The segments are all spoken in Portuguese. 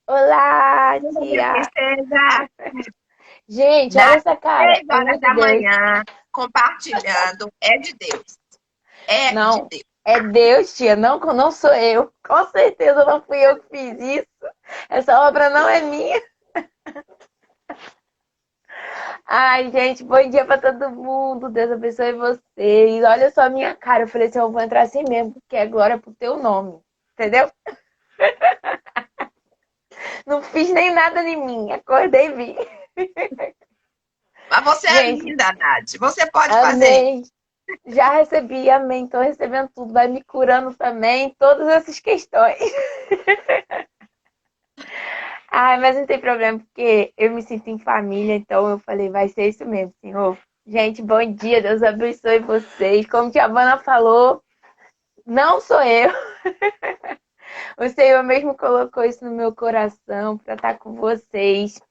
Olá, Minha tia! princesa, Gente, olha das essa cara. 6 horas De da Deus. manhã, compartilhando, é de Deus. É de Não, Deus. é Deus, tia. Não, não sou eu. Com certeza não fui eu que fiz isso. Essa obra não é minha. Ai, gente, bom dia pra todo mundo. Deus abençoe vocês. Olha só a minha cara. Eu falei assim, eu vou entrar assim mesmo, porque é glória pro teu nome. Entendeu? Não fiz nem nada em mim. Acordei e vim. Mas você é Gente, linda, Nath. Você pode fazer isso. amém. Já recebi, amém. Tô recebendo tudo. Vai me curando também. Todas essas questões. Ai, mas não tem problema, porque eu me sinto em família, então eu falei, vai ser isso mesmo, Senhor. Gente, bom dia, Deus abençoe vocês. Como que a Havana falou, não sou eu. O Senhor mesmo colocou isso no meu coração para estar com vocês.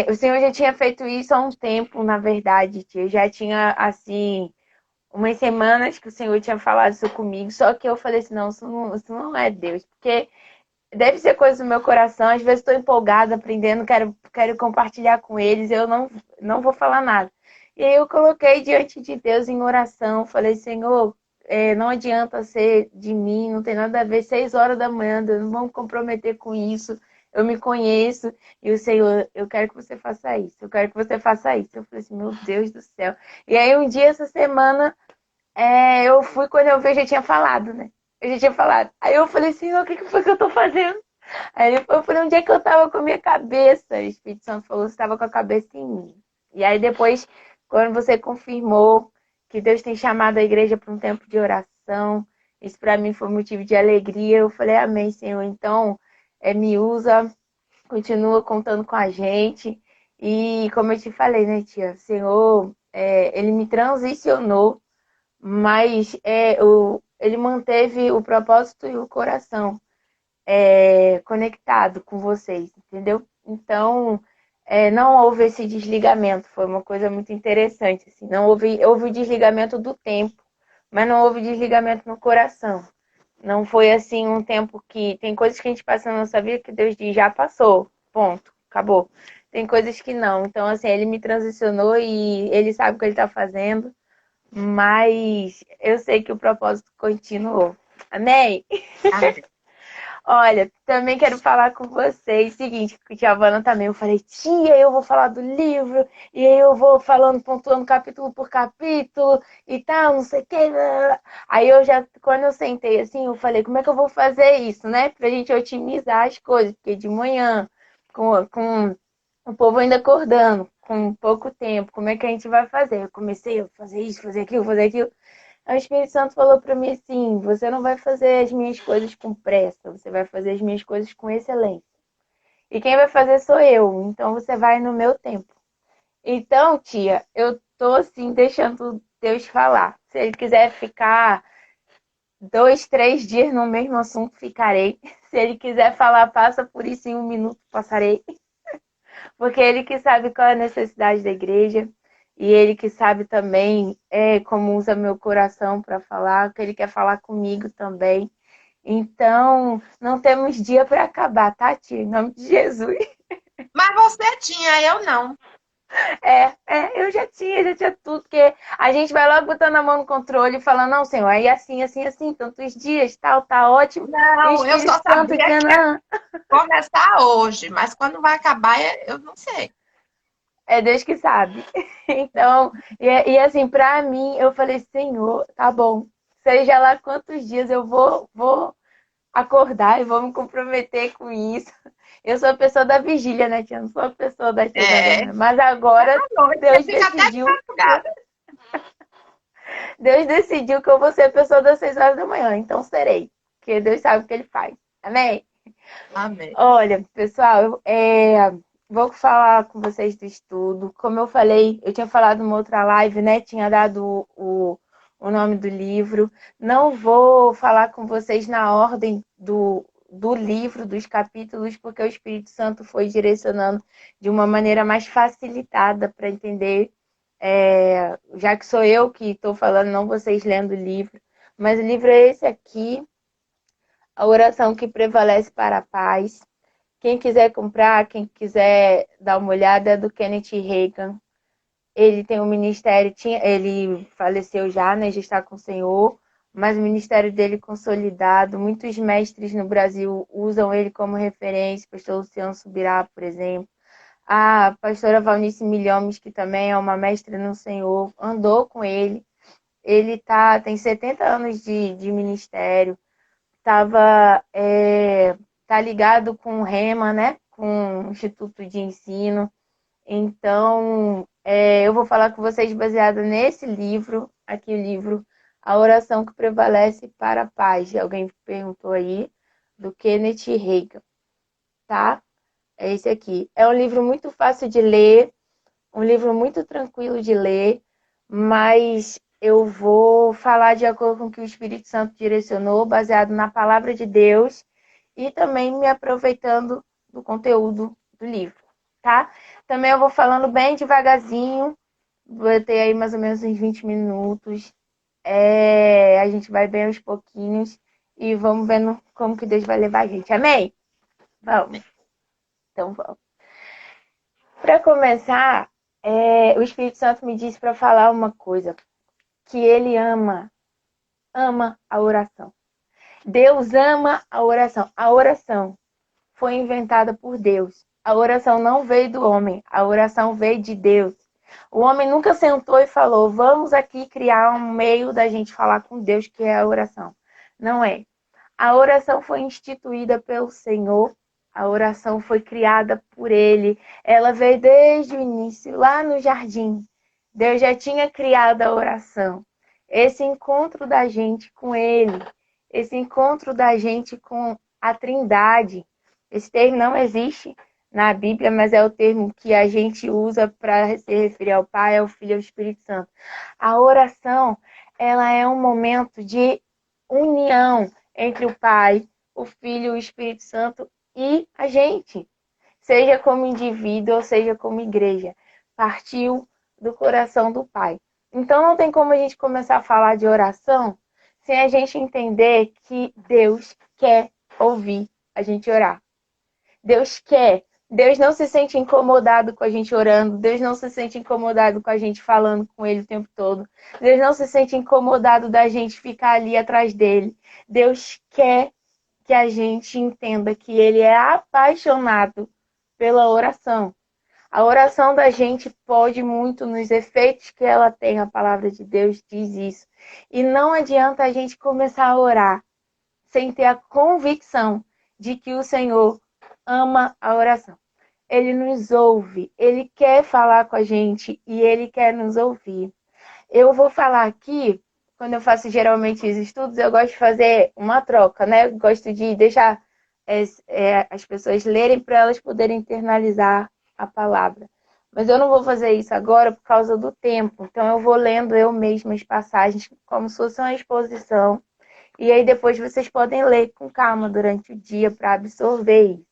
O Senhor já tinha feito isso há um tempo, na verdade, tia. Eu já tinha, assim, umas semanas que o Senhor tinha falado isso comigo, só que eu falei assim, não, isso não é Deus, porque deve ser coisa do meu coração. Às vezes estou empolgada, aprendendo, quero compartilhar com eles. Eu não vou falar nada. E aí eu coloquei diante de Deus em oração. Falei, Senhor, não adianta ser de mim, não tem nada a ver. 6 horas da manhã, Deus, não vamos comprometer com isso. Eu me conheço. E o Senhor, eu quero que você faça isso. Eu quero que você faça isso. Eu falei assim, meu Deus do céu. E aí um dia, essa semana, eu fui quando eu vi, eu já tinha falado, né? Eu já tinha falado. Aí eu falei, Senhor, o que foi que eu tô fazendo? Aí eu falei, onde é que eu tava com a minha cabeça? O Espírito Santo falou, você estava com a cabeça em mim. E aí depois, quando você confirmou que Deus tem chamado a igreja para um tempo de oração, isso para mim foi motivo de alegria. Eu falei, amém, Senhor. Então, me usa, continua contando com a gente. E como eu te falei, né, tia? O Senhor, ele me transicionou, mas ele manteve o propósito e o coração conectado com vocês, entendeu? Então, não houve esse desligamento, foi uma coisa muito interessante. Assim, não houve o desligamento do tempo, mas não houve desligamento no coração. Não foi assim um tempo que. Tem coisas que a gente passa na nossa vida que Deus diz, já passou, ponto, acabou. Tem coisas que não. Então, assim, ele me transicionou e ele sabe o que ele está fazendo, mas eu sei que o propósito continuou. Amém? Amém. Olha, também quero falar com vocês. Seguinte, que a Giovana também, eu falei, tia, eu vou falar do livro, e aí eu vou falando, pontuando capítulo por capítulo e tal, não sei o que. Aí eu já, quando eu sentei assim, eu falei, como é que eu vou fazer isso, né? Pra gente otimizar as coisas, porque de manhã, com o povo ainda acordando, com pouco tempo, como é que a gente vai fazer? Eu comecei a fazer isso, fazer aquilo, fazer aquilo. Aí o Espírito Santo falou para mim assim: você não vai fazer as minhas coisas com pressa, você vai fazer as minhas coisas com excelência. E quem vai fazer sou eu, então você vai no meu tempo. Então, tia, eu tô assim, deixando Deus falar. Se ele quiser ficar 2, 3 dias no mesmo assunto, ficarei. Se ele quiser falar, passa por isso em 1 minuto, passarei. Porque ele que sabe qual é a necessidade da igreja. E ele que sabe também como usa meu coração para falar, que ele quer falar comigo também. Então, não temos dia para acabar, tá, tia? Em nome de Jesus. Mas você tinha, eu não. Eu já tinha tudo, porque a gente vai logo botando a mão no controle e falando, não, senhor, aí assim, assim, assim, tantos dias, tal, tá ótimo. E o Não, eu Espírito só Santo sabia que ia dizendo, começar hoje, mas quando vai acabar, eu não sei. é Deus que sabe. Então, e assim, pra mim, eu falei, Senhor, tá bom. Seja lá quantos dias eu vou acordar e vou me comprometer com isso. Eu sou a pessoa da vigília, né, tia? Não sou a pessoa das 6 horas da É, manhã. Mas é agora à noite, você Deus fica até de decidiu que eu, madrugada. Deus decidiu que eu vou ser a pessoa das 6 horas da manhã. Então serei. Porque Deus sabe o que ele faz. Amém? Amém. Olha, pessoal, vou falar com vocês do estudo. Como eu falei, eu tinha falado numa outra live, né? Tinha dado o nome do livro. Não vou falar com vocês na ordem do livro, dos capítulos, porque o Espírito Santo foi direcionando de uma maneira mais facilitada para entender, já que sou eu que estou falando, não vocês lendo o livro. Mas o livro é esse aqui, A Oração que Prevalece para a Paz. Quem quiser comprar, quem quiser dar uma olhada, é do Kenneth Reagan. Ele tem um ministério, ele faleceu já, né? Já está com o Senhor, mas o ministério dele consolidado. Muitos mestres no Brasil usam ele como referência. Pastor Luciano Subirá, por exemplo. A pastora Valnice Milhomes, que também é uma mestra no Senhor, andou com ele. Ele tem 70 anos de ministério. Tá ligado com o REMA, né? Com o Instituto de Ensino. Então, eu vou falar com vocês baseado nesse livro, aqui o livro A Oração que Prevalece para a Paz. Alguém perguntou aí, do Kenneth Reagan, tá? É esse aqui. É um livro muito fácil de ler, um livro muito tranquilo de ler, mas eu vou falar de acordo com o que o Espírito Santo direcionou, baseado na palavra de Deus e também me aproveitando do conteúdo do livro, tá? Também eu vou falando bem devagarzinho, vou ter aí mais ou menos uns 20 minutos. A gente vai bem aos pouquinhos e vamos vendo como que Deus vai levar a gente. Amém? Vamos. Então vamos. Para começar, o Espírito Santo me disse para falar uma coisa, que ele ama a oração. Deus ama a oração. A oração foi inventada por Deus. A oração não veio do homem, a oração veio de Deus. O homem nunca sentou e falou, vamos aqui criar um meio da gente falar com Deus, que é a oração. Não é. A oração foi instituída pelo Senhor, a oração foi criada por Ele. Ela veio desde o início, lá no jardim. Deus já tinha criado a oração. Esse encontro da gente com Ele, esse encontro da gente com a Trindade. Esse termo não existe na Bíblia, mas é o termo que a gente usa para se referir ao Pai, ao Filho e ao Espírito Santo. A oração, ela é um momento de união entre o Pai, o Filho e o Espírito Santo e a gente, seja como indivíduo ou seja como igreja. Partiu do coração do Pai. Então não tem como a gente começar a falar de oração sem a gente entender que Deus quer ouvir a gente orar. Deus quer. Deus não se sente incomodado com a gente orando. Deus não se sente incomodado com a gente falando com Ele o tempo todo. Deus não se sente incomodado da gente ficar ali atrás dele. Deus quer que a gente entenda que Ele é apaixonado pela oração. A oração da gente pode muito nos efeitos que ela tem. A palavra de Deus diz isso. E não adianta a gente começar a orar sem ter a convicção de que o Senhor ama a oração. Ele nos ouve, ele quer falar com a gente e ele quer nos ouvir. Eu vou falar aqui, quando eu faço geralmente os estudos, eu gosto de fazer uma troca, né? Eu gosto de deixar as pessoas lerem para elas poderem internalizar a palavra. Mas eu não vou fazer isso agora por causa do tempo. Então eu vou lendo eu mesma as passagens como se fosse uma exposição. E aí depois vocês podem ler com calma durante o dia para absorver isso.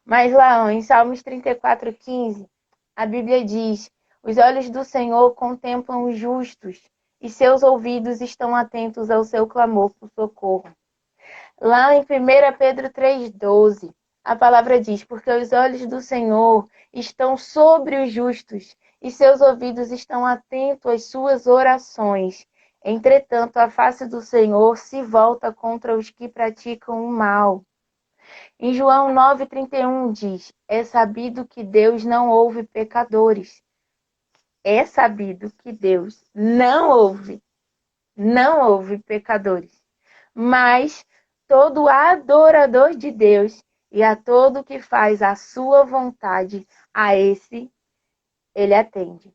Mas lá em Salmos 34:15, a Bíblia diz: os olhos do Senhor contemplam os justos e seus ouvidos estão atentos ao seu clamor por socorro. Lá em 1 Pedro 3:12, a palavra diz: porque os olhos do Senhor estão sobre os justos e seus ouvidos estão atentos às suas orações. Entretanto, a face do Senhor se volta contra os que praticam o mal. Em João 9:31 diz: é sabido que Deus não ouve pecadores. É sabido que Deus não ouve pecadores. Mas todo adorador de Deus e a todo que faz a sua vontade, a esse ele atende.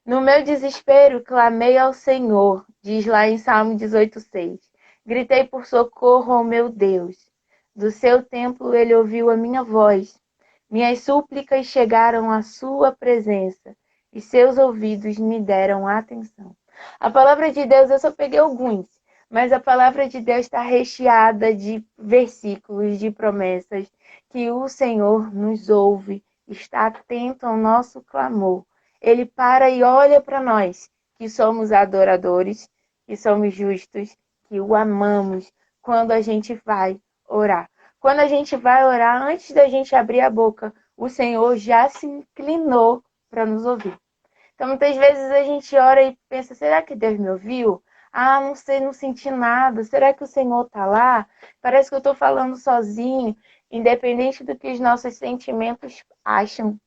No meu desespero, clamei ao Senhor, diz lá em Salmo 18:6. Gritei por socorro ao meu Deus. Do seu templo ele ouviu a minha voz. Minhas súplicas chegaram à sua presença e seus ouvidos me deram atenção. A palavra de Deus, eu só peguei alguns, mas a palavra de Deus está recheada de versículos, de promessas, que o Senhor nos ouve, está atento ao nosso clamor. Ele para e olha para nós, que somos adoradores, que somos justos, que o amamos quando a gente vai orar. Quando a gente vai orar, antes da gente abrir a boca, o Senhor já se inclinou para nos ouvir. Então, muitas vezes a gente ora e pensa, será que Deus me ouviu? Ah, não sei, não senti nada. Será que o Senhor está lá? Parece que eu estou falando sozinho. Independente do que os nossos sentimentos acham,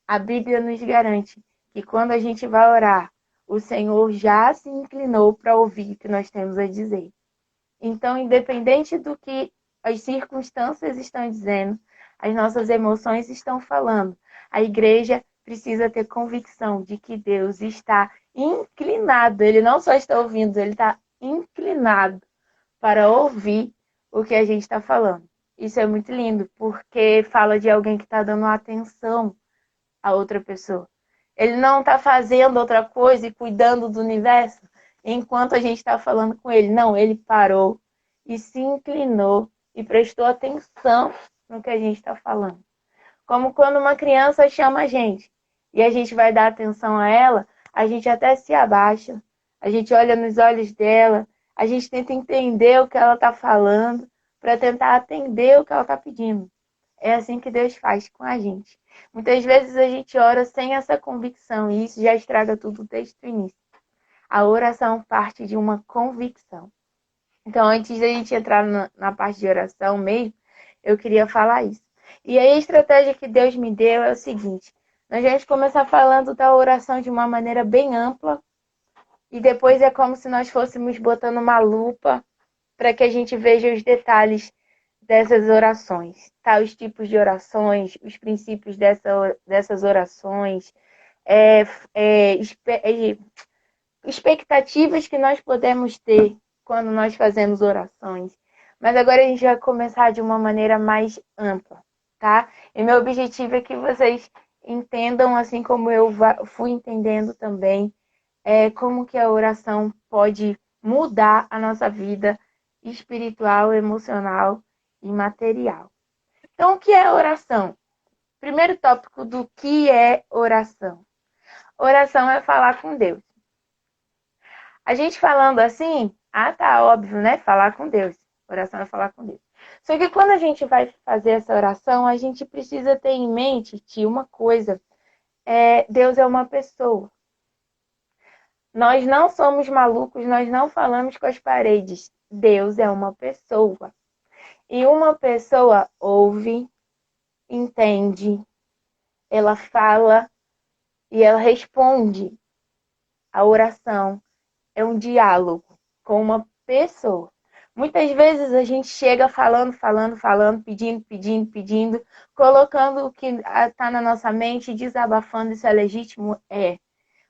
a Bíblia nos garante que quando a gente vai orar, o Senhor já se inclinou para ouvir o que nós temos a dizer. Então, independente do que as circunstâncias estão dizendo, as nossas emoções estão falando, a igreja precisa ter convicção de que Deus está inclinado. Ele não só está ouvindo, ele está inclinado para ouvir o que a gente está falando. Isso é muito lindo, porque fala de alguém que está dando atenção a outra pessoa. Ele não está fazendo outra coisa e cuidando do universo enquanto a gente está falando com ele. Não, ele parou e se inclinou e prestou atenção no que a gente está falando. Como quando uma criança chama a gente e a gente vai dar atenção a ela, a gente até se abaixa, a gente olha nos olhos dela, a gente tenta entender o que ela está falando para tentar atender o que ela está pedindo. É assim que Deus faz com a gente. Muitas vezes a gente ora sem essa convicção e isso já estraga tudo desde o início. A oração parte de uma convicção. Então, antes da gente entrar na parte de oração mesmo, eu queria falar isso. E aí a estratégia que Deus me deu é o seguinte: nós vamos começar falando da oração de uma maneira bem ampla e depois é como se nós fôssemos botando uma lupa para que a gente veja os detalhes dessas orações, tá? Os tipos de orações, os princípios dessas orações, expectativas que nós podemos ter quando nós fazemos orações. Mas agora a gente vai começar de uma maneira mais ampla, tá? E meu objetivo é que vocês entendam, assim como eu fui entendendo também, como que a oração pode mudar a nossa vida espiritual, emocional e material. Então, o que é oração? Primeiro tópico do que é oração. Oração é falar com Deus. A gente falando assim, tá óbvio, né? Falar com Deus. Oração é falar com Deus. Só que quando a gente vai fazer essa oração, a gente precisa ter em mente que uma coisa, Deus é uma pessoa. Nós não somos malucos, nós não falamos com as paredes. Deus é uma pessoa. E uma pessoa ouve, entende, ela fala e ela responde. A oração é um diálogo com uma pessoa. Muitas vezes a gente chega falando, pedindo, colocando o que está na nossa mente, desabafando, isso é legítimo? É.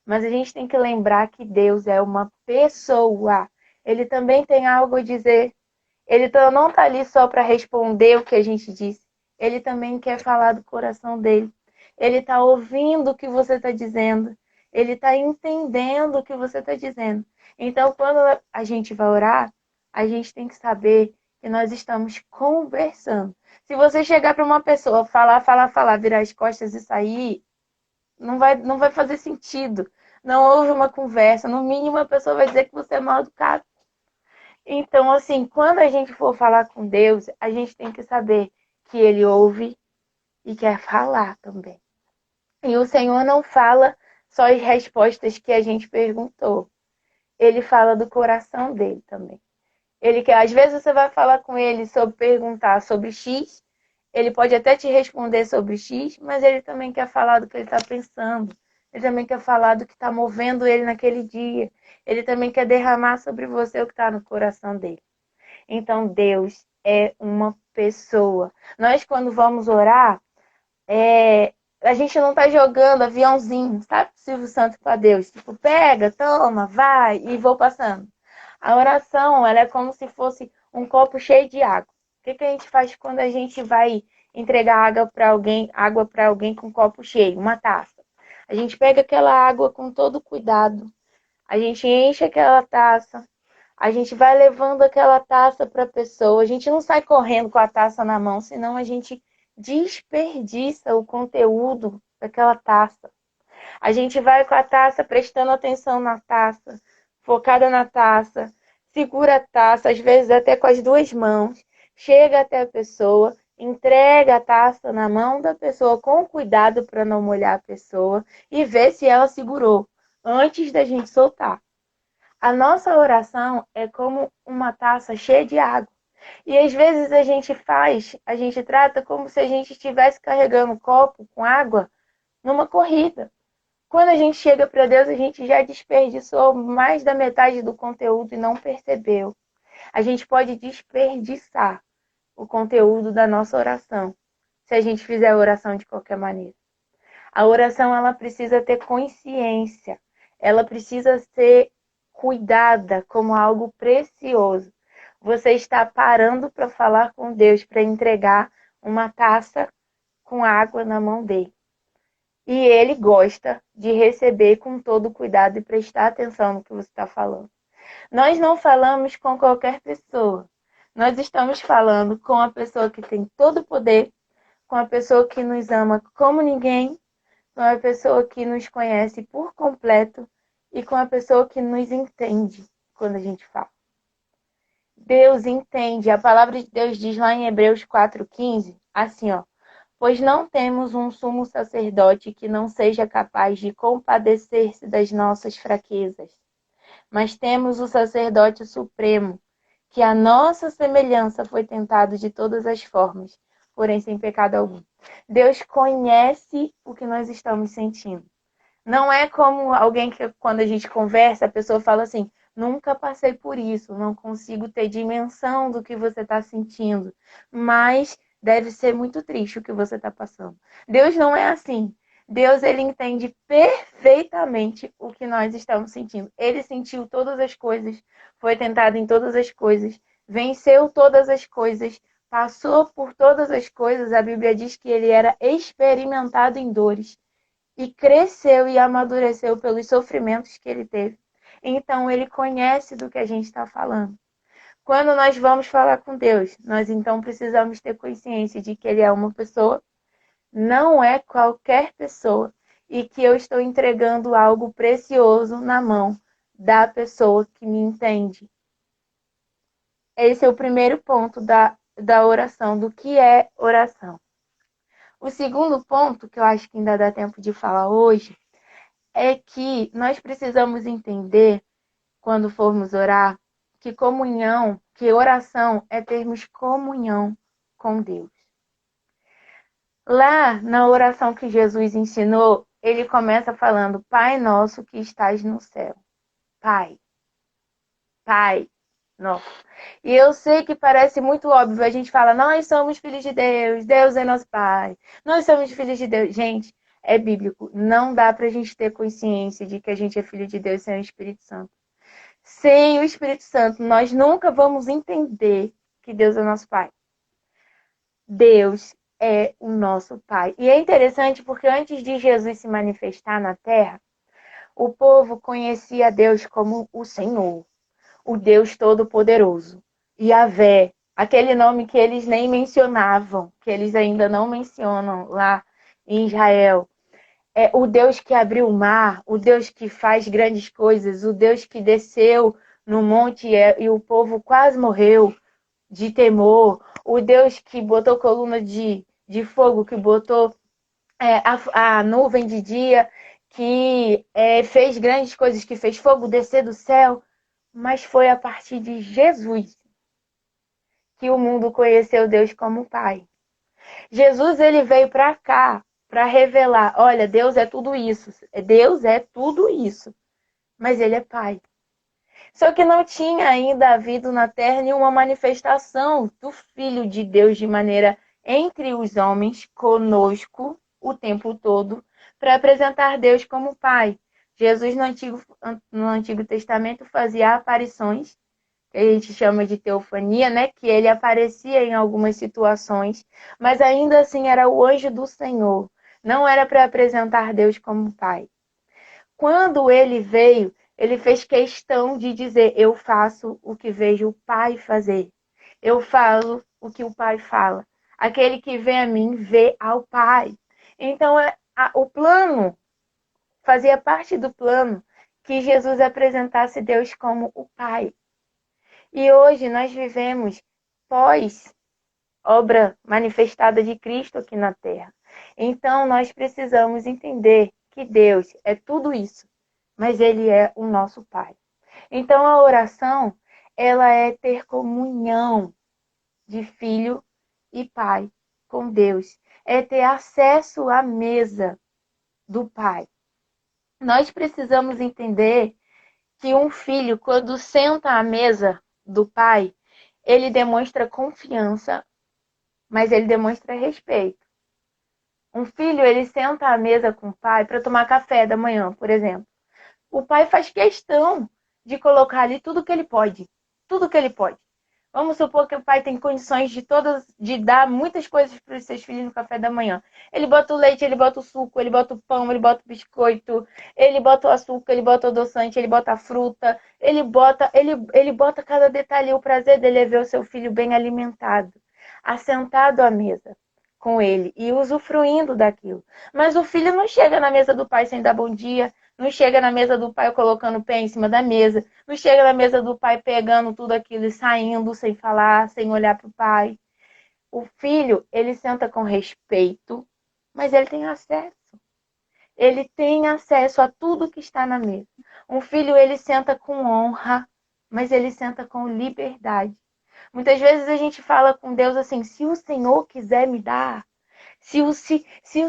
Mas a gente tem que lembrar que Deus é uma pessoa. Ele também tem algo a dizer. Ele não está ali só para responder o que a gente disse. Ele também quer falar do coração dele. Ele está ouvindo o que você está dizendo. Ele está entendendo o que você está dizendo. Então, quando a gente vai orar, a gente tem que saber que nós estamos conversando. Se você chegar para uma pessoa, falar, virar as costas e sair, não vai fazer sentido. Não houve uma conversa. No mínimo, a pessoa vai dizer que você é mal educado. Então, assim, quando a gente for falar com Deus, a gente tem que saber que Ele ouve e quer falar também. E o Senhor não fala só as respostas que a gente perguntou. Ele fala do coração dele também. Ele quer, às vezes você vai falar com ele sobre perguntar sobre X, ele pode até te responder sobre X, mas ele também quer falar do que ele está pensando. Ele também quer falar do que está movendo ele naquele dia. Ele também quer derramar sobre você o que está no coração dele. Então, Deus é uma pessoa. Nós, quando vamos orar, a gente não está jogando aviãozinho, sabe? Silvio Santos para Deus. Tipo, pega, toma, vai e vou passando. A oração, ela é como se fosse um copo cheio de água. O que a gente faz quando a gente vai entregar água para alguém com um copo cheio, uma taça? A gente pega aquela água com todo cuidado. A gente enche aquela taça. A gente vai levando aquela taça para a pessoa. A gente não sai correndo com a taça na mão, senão a gente desperdiça o conteúdo daquela taça. A gente vai com a taça prestando atenção na taça, focada na taça, segura a taça, às vezes até com as duas mãos, chega até a pessoa, entrega a taça na mão da pessoa com cuidado para não molhar a pessoa e vê se ela segurou antes da gente soltar. A nossa oração é como uma taça cheia de água. E às vezes a gente trata como se a gente estivesse carregando um copo com água numa corrida. Quando a gente chega para Deus, a gente já desperdiçou mais da metade do conteúdo e não percebeu. A gente pode desperdiçar o conteúdo da nossa oração se a gente fizer a oração de qualquer maneira. A oração ela precisa ter consciência, ela precisa ser cuidada como algo precioso. Você está parando para falar com Deus, para entregar uma taça com água na mão dele. E ele gosta de receber com todo cuidado e prestar atenção no que você está falando. Nós não falamos com qualquer pessoa. Nós estamos falando com a pessoa que tem todo o poder, com a pessoa que nos ama como ninguém, com a pessoa que nos conhece por completo e com a pessoa que nos entende quando a gente fala. Deus entende. A palavra de Deus diz lá em Hebreus 4,15, assim, ó. Pois não temos um sumo sacerdote que não seja capaz de compadecer-se das nossas fraquezas, mas temos o sacerdote supremo, que a nossa semelhança foi tentado de todas as formas, porém sem pecado algum. Deus conhece o que nós estamos sentindo. Não é como alguém que, quando a gente conversa, a pessoa fala assim, nunca passei por isso, não consigo ter dimensão do que você está sentindo, mas deve ser muito triste o que você está passando. Deus não é assim. Deus, ele entende perfeitamente o que nós estamos sentindo. Ele sentiu todas as coisas, foi tentado em todas as coisas, venceu todas as coisas, passou por todas as coisas. A Bíblia diz que ele era experimentado em dores e cresceu e amadureceu pelos sofrimentos que ele teve. Então, ele conhece do que a gente está falando. Quando nós vamos falar com Deus, nós então precisamos ter consciência de que ele é uma pessoa, não é qualquer pessoa, e que eu estou entregando algo precioso na mão da pessoa que me entende. Esse é o primeiro ponto da oração, do que é oração. O segundo ponto, que eu acho que ainda dá tempo de falar hoje, é que nós precisamos entender, quando formos orar, que comunhão, que oração é termos comunhão com Deus. Lá na oração que Jesus ensinou, ele começa falando, Pai nosso que estás no céu. Pai. Pai nosso. E eu sei que parece muito óbvio, a gente fala, nós somos filhos de Deus, Deus é nosso Pai, nós somos filhos de Deus. Gente, é bíblico, não dá pra gente ter consciência de que a gente é filho de Deus sem o Espírito Santo. Sem o Espírito Santo, nós nunca vamos entender que Deus é nosso Pai. Deus é o nosso Pai. E é interessante porque antes de Jesus se manifestar na Terra, o povo conhecia Deus como o Senhor, o Deus Todo-Poderoso. Yahvé, aquele nome que eles nem mencionavam, que eles ainda não mencionam lá em Israel. É o Deus que abriu o mar, o Deus que faz grandes coisas, o Deus que desceu no monte e o povo quase morreu de temor, o Deus que botou coluna de fogo, que botou a nuvem de dia, que fez grandes coisas, que fez fogo descer do céu, mas foi a partir de Jesus que o mundo conheceu Deus como Pai. Jesus ele veio para cá para revelar, olha, Deus é tudo isso. Deus é tudo isso. Mas ele é Pai. Só que não tinha ainda havido na terra nenhuma manifestação do Filho de Deus de maneira entre os homens, conosco, o tempo todo, para apresentar Deus como Pai. Jesus no Antigo Testamento fazia aparições, que a gente chama de teofania, né? Que ele aparecia em algumas situações, mas ainda assim era o anjo do Senhor. Não era para apresentar Deus como Pai. Quando ele veio, ele fez questão de dizer, eu faço o que vejo o Pai fazer. Eu falo o que o Pai fala. Aquele que vê a mim, vê ao Pai. Então, o plano, fazia parte do plano que Jesus apresentasse Deus como o Pai. E hoje nós vivemos pós obra manifestada de Cristo aqui na Terra. Então, nós precisamos entender que Deus é tudo isso, mas Ele é o nosso Pai. Então, a oração, ela é ter comunhão de filho e pai com Deus. É ter acesso à mesa do Pai. Nós precisamos entender que um filho, quando senta à mesa do pai, ele demonstra confiança, mas ele demonstra respeito. Um filho, ele senta à mesa com o pai para tomar café da manhã, por exemplo. O pai faz questão de colocar ali tudo que ele pode. Tudo que ele pode. Vamos supor que o pai tem condições de dar muitas coisas para os seus filhos no café da manhã. Ele bota o leite, ele bota o suco, ele bota o pão, ele bota o biscoito, ele bota o açúcar, ele bota o adoçante, ele bota a fruta, ele bota cada detalhe. O prazer dele é ver o seu filho bem alimentado, assentado à mesa com ele e usufruindo daquilo. Mas o filho não chega na mesa do pai sem dar bom dia, não chega na mesa do pai colocando o pé em cima da mesa, não chega na mesa do pai pegando tudo aquilo e saindo sem falar, sem olhar para o pai. O filho, ele senta com respeito, mas ele tem acesso. Ele tem acesso a tudo que está na mesa. Um filho, ele senta com honra, mas ele senta com liberdade. Muitas vezes a gente fala com Deus assim, se o Senhor quiser me dar, se o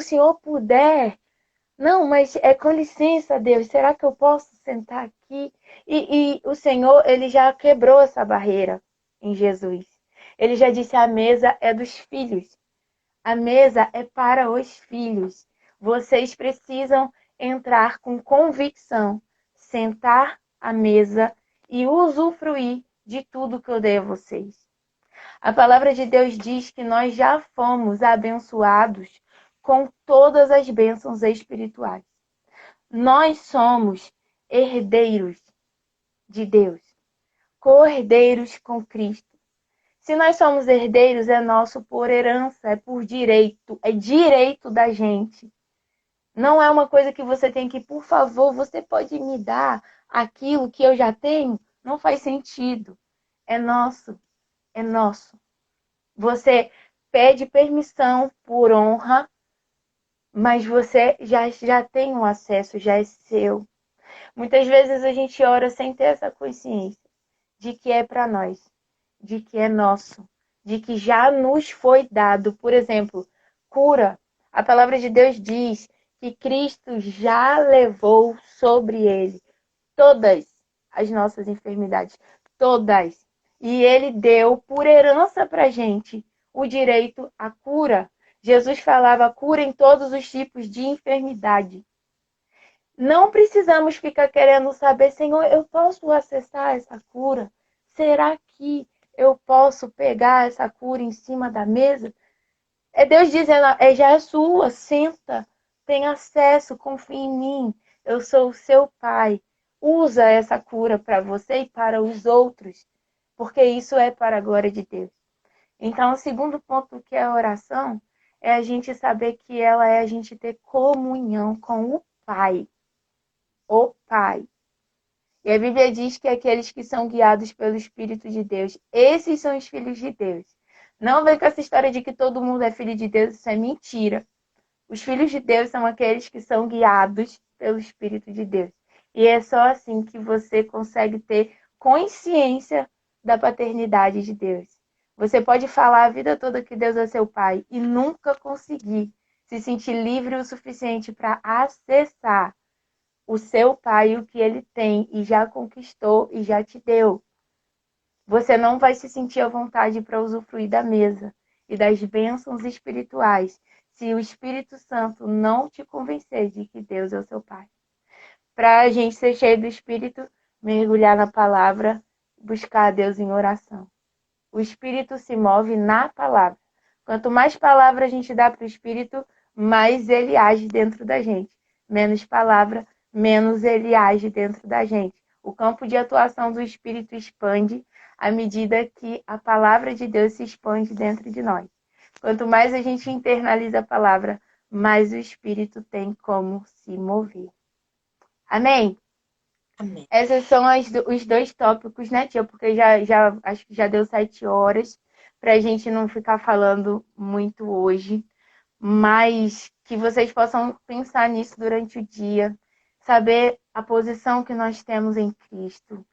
Senhor puder, não, mas com licença, Deus, será que eu posso sentar aqui? E o Senhor, ele já quebrou essa barreira em Jesus. Ele já disse, a mesa é dos filhos. A mesa é para os filhos. Vocês precisam entrar com convicção, sentar à mesa e usufruir de tudo que eu dei a vocês. A palavra de Deus diz que nós já fomos abençoados com todas as bênçãos espirituais. Nós somos herdeiros de Deus, co-herdeiros com Cristo. Se nós somos herdeiros, é nosso por herança, é por direito, é direito da gente. Não é uma coisa que você tem que, por favor, você pode me dar aquilo que eu já tenho? Não faz sentido. É nosso, é nosso. Você pede permissão por honra, mas você já tem um acesso, já é seu. Muitas vezes a gente ora sem ter essa consciência de que é para nós, de que é nosso, de que já nos foi dado. Por exemplo, cura. A palavra de Deus diz que Cristo já levou sobre ele todas as nossas enfermidades, todas. E ele deu por herança para a gente o direito à cura. Jesus falava cura em todos os tipos de enfermidade. Não precisamos ficar querendo saber, Senhor, eu posso acessar essa cura? Será que eu posso pegar essa cura em cima da mesa? É Deus dizendo, já é sua, senta, tem acesso, confia em mim. Eu sou o seu pai. Usa essa cura para você e para os outros, porque isso é para a glória de Deus. Então, o segundo ponto que é a oração é a gente saber que ela é a gente ter comunhão com o Pai. O Pai. E a Bíblia diz que aqueles que são guiados pelo Espírito de Deus, esses são os filhos de Deus. Não vem com essa história de que todo mundo é filho de Deus, isso é mentira. Os filhos de Deus são aqueles que são guiados pelo Espírito de Deus. E é só assim que você consegue ter consciência da paternidade de Deus. Você pode falar a vida toda que Deus é seu pai e nunca conseguir se sentir livre o suficiente para acessar o seu pai, o que ele tem e já conquistou e já te deu. Você não vai se sentir à vontade para usufruir da mesa e das bênçãos espirituais se o Espírito Santo não te convencer de que Deus é o seu pai. Para a gente ser cheio do Espírito, mergulhar na palavra, buscar a Deus em oração. O Espírito se move na palavra. Quanto mais palavra a gente dá para o Espírito, mais ele age dentro da gente. Menos palavra, menos ele age dentro da gente. O campo de atuação do Espírito expande à medida que a palavra de Deus se expande dentro de nós. Quanto mais a gente internaliza a palavra, mais o Espírito tem como se mover. Amém? Amém. Esses são os dois tópicos, né, tia? Porque acho que já deu 7 horas. para a gente não ficar falando muito hoje, mas que vocês possam pensar nisso durante o dia, saber a posição que nós temos em Cristo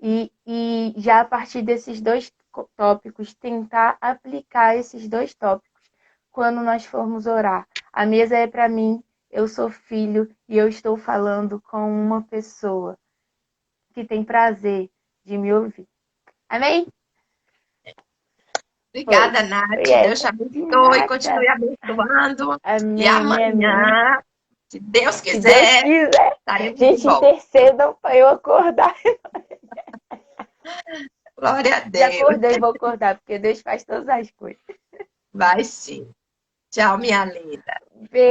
e já a partir desses dois tópicos, tentar aplicar esses dois tópicos quando nós formos orar. A mesa é para mim, eu sou filho e eu estou falando com uma pessoa que tem prazer de me ouvir. Amém? Obrigada, Nath. Deus te abençoe, continue abençoando. Amém, E amanhã, se Deus se Deus quiser, quiser, estaremos de gente, volta. intercedam para eu acordar. Glória a Já Deus. acordei, vou acordar, porque Deus faz todas as coisas. Vai sim. Tchau, minha linda. Beijo.